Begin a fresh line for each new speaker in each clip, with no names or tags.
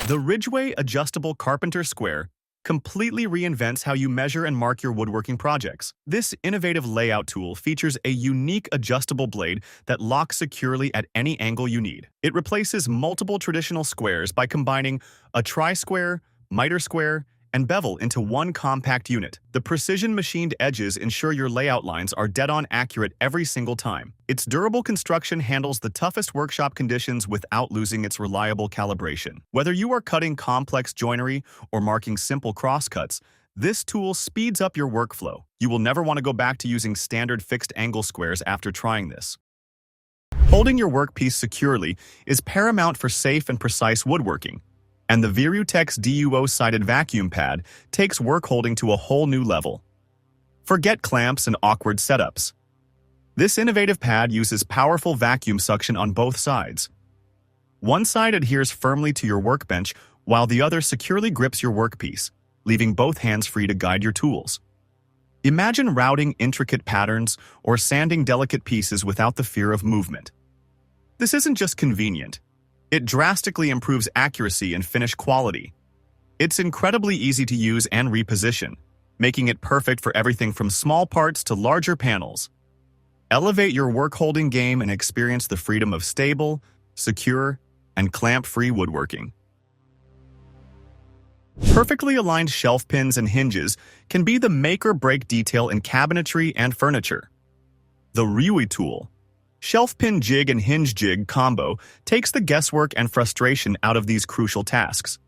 The RIDGWAY adjustable carpenter square completely reinvents how you measure and mark your woodworking projects. This innovative layout tool features a unique adjustable blade that locks securely at any angle you need. It replaces multiple traditional squares by combining a tri-square, miter square, and bevel into one compact unit. The precision-machined edges ensure your layout lines are dead-on accurate every single time. Its durable construction handles the toughest workshop conditions without losing its reliable calibration. Whether you are cutting complex joinery or marking simple crosscuts, this tool speeds up your workflow. You will never want to go back to using standard fixed angle squares after trying this. Holding your workpiece securely is paramount for safe and precise woodworking, and the Virutex duo-sided vacuum pad takes work holding to a whole new level. Forget clamps and awkward setups. This innovative pad uses powerful vacuum suction on both sides. One side adheres firmly to your workbench, while the other securely grips your workpiece, leaving both hands free to guide your tools. Imagine routing intricate patterns or sanding delicate pieces without the fear of movement. This isn't just convenient. It drastically improves accuracy and finish quality. It's incredibly easy to use and reposition, making it perfect for everything from small parts to larger panels. Elevate your work-holding game and experience the freedom of stable, secure, and clamp-free woodworking. Perfectly aligned shelf pins and hinges can be the make-or-break detail in cabinetry and furniture. The RUITOOL shelf pin jig and hinge jig combo takes the guesswork and frustration out of these crucial tasks.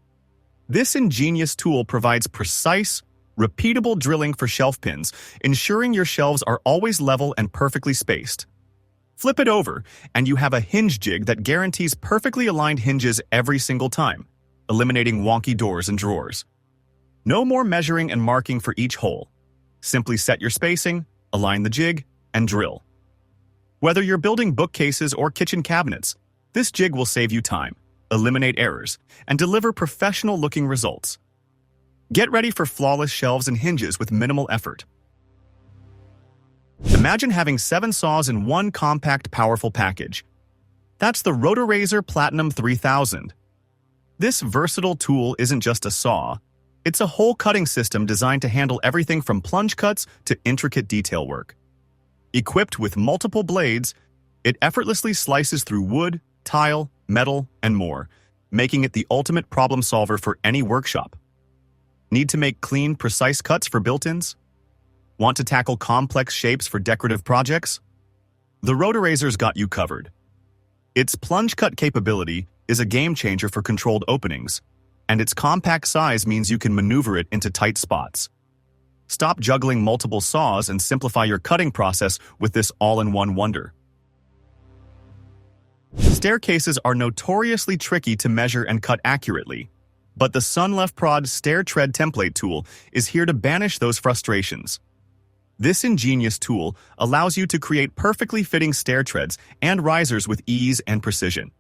This ingenious tool provides precise, repeatable drilling for shelf pins, ensuring your shelves are always level and perfectly spaced. Flip it over, and you have a hinge jig that guarantees perfectly aligned hinges every single time, eliminating wonky doors and drawers. No more measuring and marking for each hole. Simply set your spacing, align the jig, and drill. Whether you're building bookcases or kitchen cabinets, this jig will save you time, eliminate errors, and deliver professional-looking results. Get ready for flawless shelves and hinges with minimal effort. Imagine having 7 saws in one compact, powerful package. That's the ROTORAZOR Platinum 3000. This versatile tool isn't just a saw. It's a whole cutting system designed to handle everything from plunge cuts to intricate detail work. Equipped with multiple blades, it effortlessly slices through wood, tile, metal, and more, making it the ultimate problem solver for any workshop. Need to make clean, precise cuts for built-ins? Want to tackle complex shapes for decorative projects? The ROTORAZOR's got you covered. Its plunge cut capability is a game-changer for controlled openings, and its compact size means you can maneuver it into tight spots. Stop juggling multiple saws and simplify your cutting process with this all-in-one wonder. Staircases are notoriously tricky to measure and cut accurately, but the Sunleft Prod Stair Tread Template tool is here to banish those frustrations. This ingenious tool allows you to create perfectly fitting stair treads and risers with ease and precision.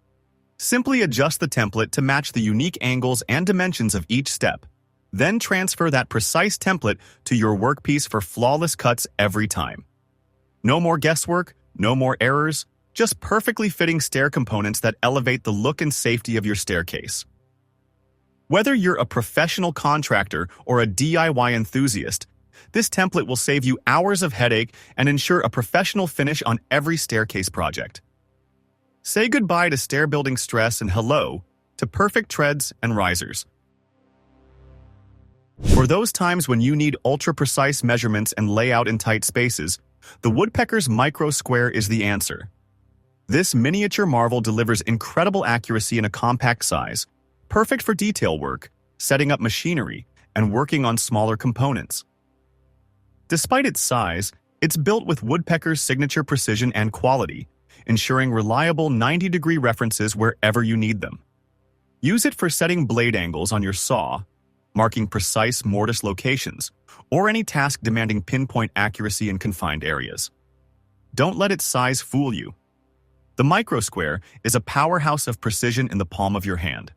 Simply adjust the template to match the unique angles and dimensions of each step. Then transfer that precise template to your workpiece for flawless cuts every time. No more guesswork, no more errors, just perfectly fitting stair components that elevate the look and safety of your staircase. Whether you're a professional contractor or a DIY enthusiast, this template will save you hours of headache and ensure a professional finish on every staircase project. Say goodbye to stair building stress and hello to perfect treads and risers. For those times when you need ultra-precise measurements and layout in tight spaces, the Woodpecker's Micro Square is the answer. This miniature marvel delivers incredible accuracy in a compact size, perfect for detail work, setting up machinery, and working on smaller components. Despite its size, it's built with Woodpecker's signature precision and quality, ensuring reliable 90-degree references wherever you need them. Use it for setting blade angles on your saw, marking precise mortise locations, or any task demanding pinpoint accuracy in confined areas. Don't let its size fool you. The Micro Square is a powerhouse of precision in the palm of your hand.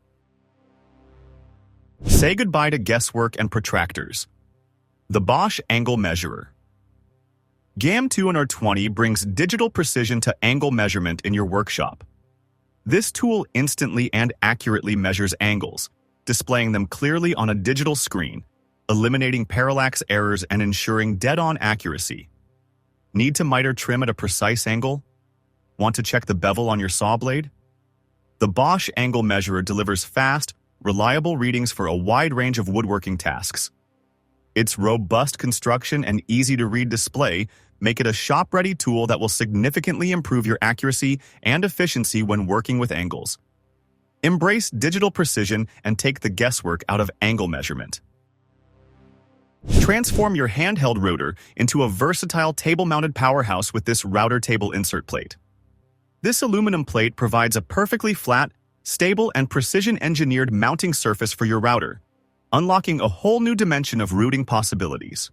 Say goodbye to guesswork and protractors. The Bosch Angle Measurer. GAM 220 brings digital precision to angle measurement in your workshop. This tool instantly and accurately measures angles, displaying them clearly on a digital screen, eliminating parallax errors and ensuring dead-on accuracy. Need to miter trim at a precise angle? Want to check the bevel on your saw blade? The Bosch Angle Measurer delivers fast, reliable readings for a wide range of woodworking tasks. Its robust construction and easy-to-read display make it a shop-ready tool that will significantly improve your accuracy and efficiency when working with angles. Embrace digital precision and take the guesswork out of angle measurement. Transform your handheld router into a versatile table-mounted powerhouse with this router table insert plate. This aluminum plate provides a perfectly flat, stable, and precision-engineered mounting surface for your router, unlocking a whole new dimension of routing possibilities.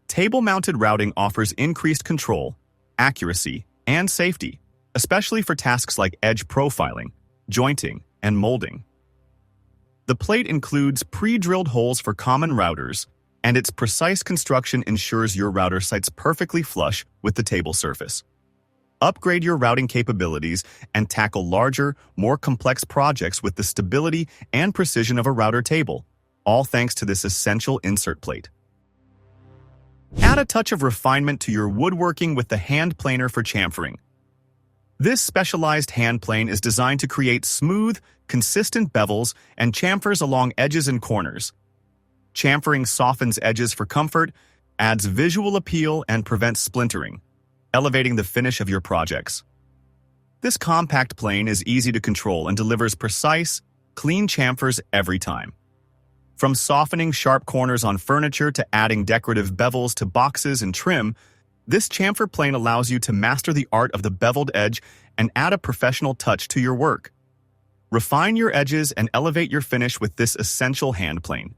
Table-mounted routing offers increased control, accuracy, and safety, especially for tasks like edge profiling, jointing, and molding. The plate includes pre-drilled holes for common routers, and its precise construction ensures your router sits perfectly flush with the table surface. Upgrade your routing capabilities and tackle larger, more complex projects with the stability and precision of a router table, all thanks to this essential insert plate. Add a touch of refinement to your woodworking with the hand planer for chamfering. This specialized hand plane is designed to create smooth, consistent bevels and chamfers along edges and corners. Chamfering softens edges for comfort, adds visual appeal, and prevents splintering, elevating the finish of your projects. This compact plane is easy to control and delivers precise, clean chamfers every time. From softening sharp corners on furniture to adding decorative bevels to boxes and trim, this chamfer plane allows you to master the art of the beveled edge and add a professional touch to your work. Refine your edges and elevate your finish with this essential hand plane.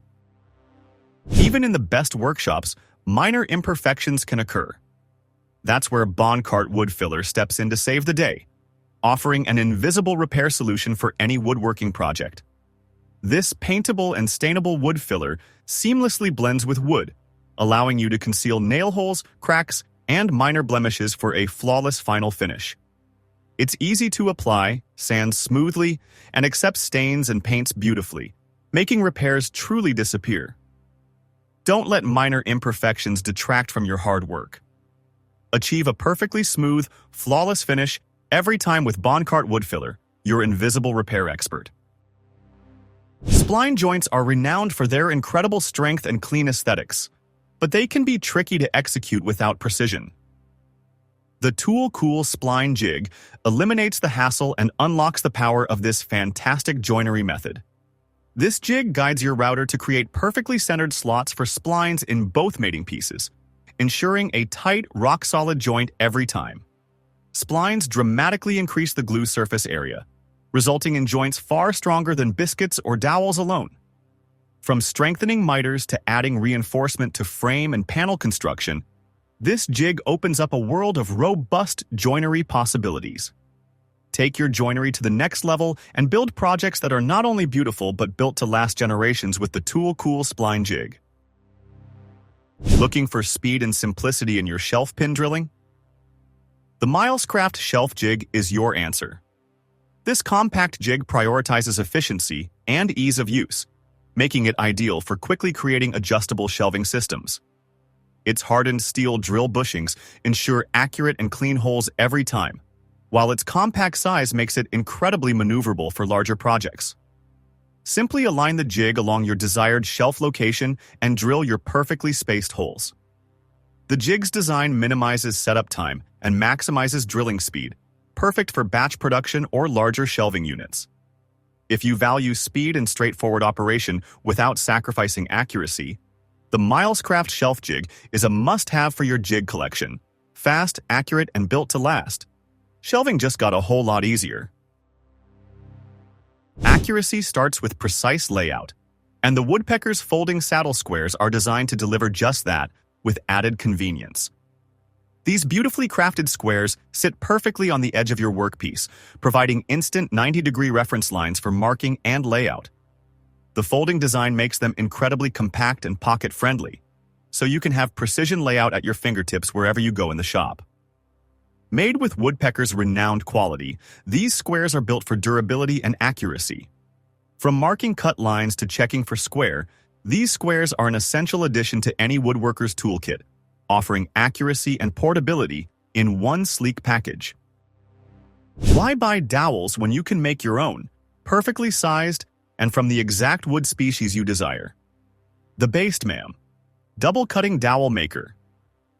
Even in the best workshops, minor imperfections can occur. That's where Boncart Wood Filler steps in to save the day, offering an invisible repair solution for any woodworking project. This paintable and stainable wood filler seamlessly blends with wood, allowing you to conceal nail holes, cracks, and minor blemishes for a flawless final finish. It's easy to apply, sands smoothly, and accepts stains and paints beautifully, making repairs truly disappear. Don't let minor imperfections detract from your hard work. Achieve a perfectly smooth, flawless finish every time with Boncart Wood Filler, your invisible repair expert. Spline joints are renowned for their incredible strength and clean aesthetics, but they can be tricky to execute without precision. The Tool Cool Spline Jig eliminates the hassle and unlocks the power of this fantastic joinery method. This jig guides your router to create perfectly centered slots for splines in both mating pieces, ensuring a tight, rock-solid joint every time. Splines dramatically increase the glue surface area, resulting in joints far stronger than biscuits or dowels alone. From strengthening miters to adding reinforcement to frame and panel construction, this jig opens up a world of robust joinery possibilities. Take your joinery to the next level and build projects that are not only beautiful but built to last generations with the Tool Cool Spline Jig. Looking for speed and simplicity in your shelf pin drilling? The Milescraft Shelf Jig is your answer. This compact jig prioritizes efficiency and ease of use, making it ideal for quickly creating adjustable shelving systems. Its hardened steel drill bushings ensure accurate and clean holes every time, while its compact size makes it incredibly maneuverable for larger projects. Simply align the jig along your desired shelf location and drill your perfectly spaced holes. The jig's design minimizes setup time and maximizes drilling speed, perfect for batch production or larger shelving units. If you value speed and straightforward operation without sacrificing accuracy, the Milescraft Shelf Jig is a must-have for your jig collection. Fast, accurate, and built to last. Shelving just got a whole lot easier. Accuracy starts with precise layout, and the Woodpecker's folding saddle squares are designed to deliver just that with added convenience. These beautifully crafted squares sit perfectly on the edge of your workpiece, providing instant 90-degree reference lines for marking and layout. The folding design makes them incredibly compact and pocket-friendly, so you can have precision layout at your fingertips wherever you go in the shop. Made with Woodpecker's renowned quality, these squares are built for durability and accuracy. From marking cut lines to checking for square, these squares are an essential addition to any woodworker's toolkit, offering accuracy and portability in one sleek package. Why buy dowels when you can make your own, perfectly sized and from the exact wood species you desire? The Basedman Double Cutting Dowel Maker.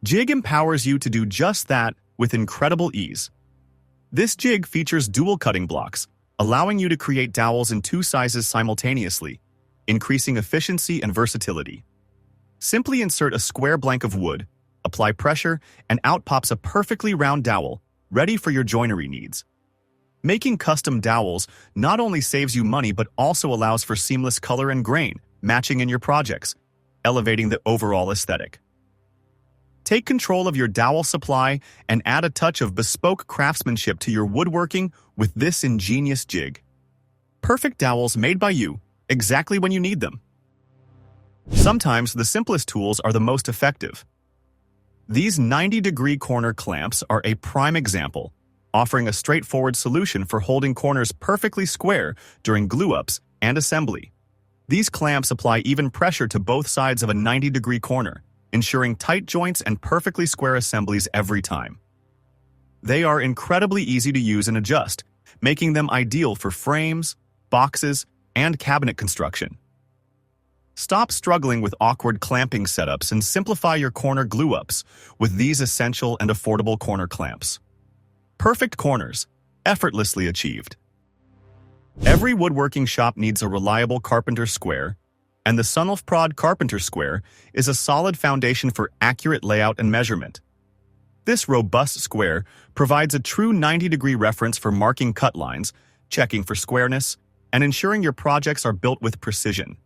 Jig empowers you to do just that with incredible ease. This jig features dual cutting blocks, allowing you to create dowels in two sizes simultaneously, increasing efficiency and versatility. Simply insert a square blank of wood, apply pressure, and out pops a perfectly round dowel, ready for your joinery needs. Making custom dowels not only saves you money but also allows for seamless color and grain matching in your projects, elevating the overall aesthetic. Take control of your dowel supply and add a touch of bespoke craftsmanship to your woodworking with this ingenious jig. Perfect dowels made by you, exactly when you need them. Sometimes the simplest tools are the most effective. These 90-degree corner clamps are a prime example, offering a straightforward solution for holding corners perfectly square during glue-ups and assembly. These clamps apply even pressure to both sides of a 90-degree corner, ensuring tight joints and perfectly square assemblies every time. They are incredibly easy to use and adjust, making them ideal for frames, boxes, and cabinet construction. Stop struggling with awkward clamping setups and simplify your corner glue-ups with these essential and affordable corner clamps. Perfect corners, effortlessly achieved. Every woodworking shop needs a reliable carpenter square, and the Sunulfprod Carpenter Square is a solid foundation for accurate layout and measurement. This robust square provides a true 90-degree reference for marking cut lines, checking for squareness, and ensuring your projects are built with precision.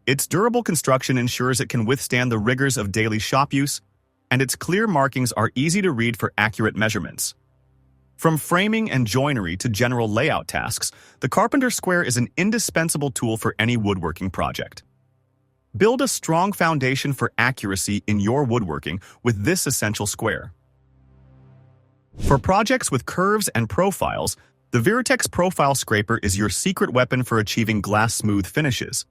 Its durable construction ensures it can withstand the rigors of daily shop use, and its clear markings are easy to read for accurate measurements. From framing and joinery to general layout tasks, the Carpenter Square is an indispensable tool for any woodworking project. Build a strong foundation for accuracy in your woodworking with this essential square. For projects with curves and profiles, the Virutex Profile Scraper is your secret weapon for achieving glass-smooth finishes.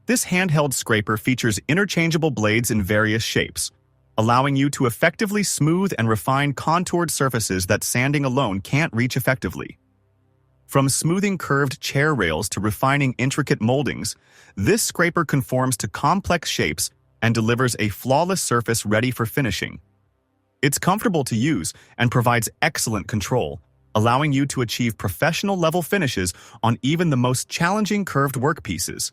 This handheld scraper features interchangeable blades in various shapes, allowing you to effectively smooth and refine contoured surfaces that sanding alone can't reach effectively. From smoothing curved chair rails to refining intricate moldings, this scraper conforms to complex shapes and delivers a flawless surface ready for finishing. It's comfortable to use and provides excellent control, allowing you to achieve professional-level finishes on even the most challenging curved workpieces.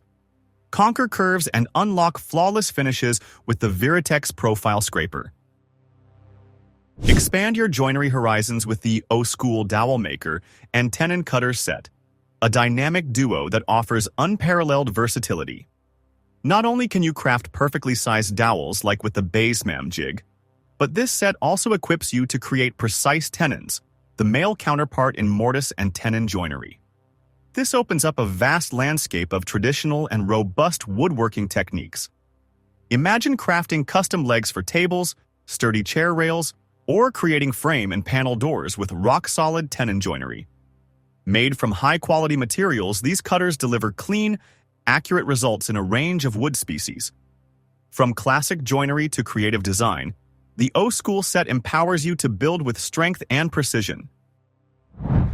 Conquer curves and unlock flawless finishes with the Virutex Profile Scraper. Expand your joinery horizons with the O-School Dowel Maker and Tenon Cutter Set, a dynamic duo that offers unparalleled versatility. Not only can you craft perfectly sized dowels like with the Basedman jig, but this set also equips you to create precise tenons, the male counterpart in mortise and tenon joinery. This opens up a vast landscape of traditional and robust woodworking techniques. Imagine crafting custom legs for tables, sturdy chair rails, or creating frame and panel doors with rock-solid tenon joinery. Made from high-quality materials, these cutters deliver clean, accurate results in a range of wood species. From classic joinery to creative design, the O-School set empowers you to build with strength and precision.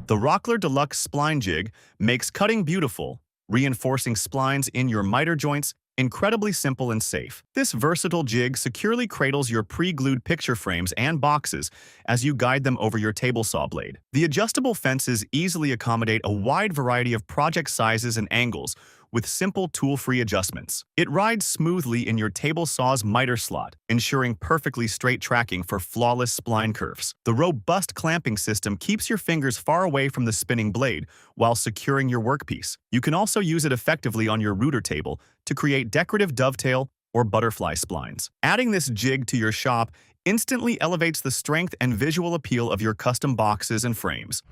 The Rockler Deluxe Spline Jig makes cutting beautiful, reinforcing splines in your miter joints incredibly simple and safe. This versatile jig securely cradles your pre-glued picture frames and boxes as you guide them over your table saw blade. The adjustable fences easily accommodate a wide variety of project sizes and angles with simple tool-free adjustments. It rides smoothly in your table saw's miter slot, ensuring perfectly straight tracking for flawless spline curves. The robust clamping system keeps your fingers far away from the spinning blade while securing your workpiece. You can also use it effectively on your router table to create decorative dovetail or butterfly splines. Adding this jig to your shop instantly elevates the strength and visual appeal of your custom boxes and frames.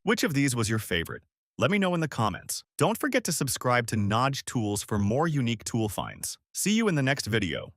Which of these was your favorite? Let me know in the comments. Don't forget to subscribe to Najtools for more unique tool finds. See you in the next video.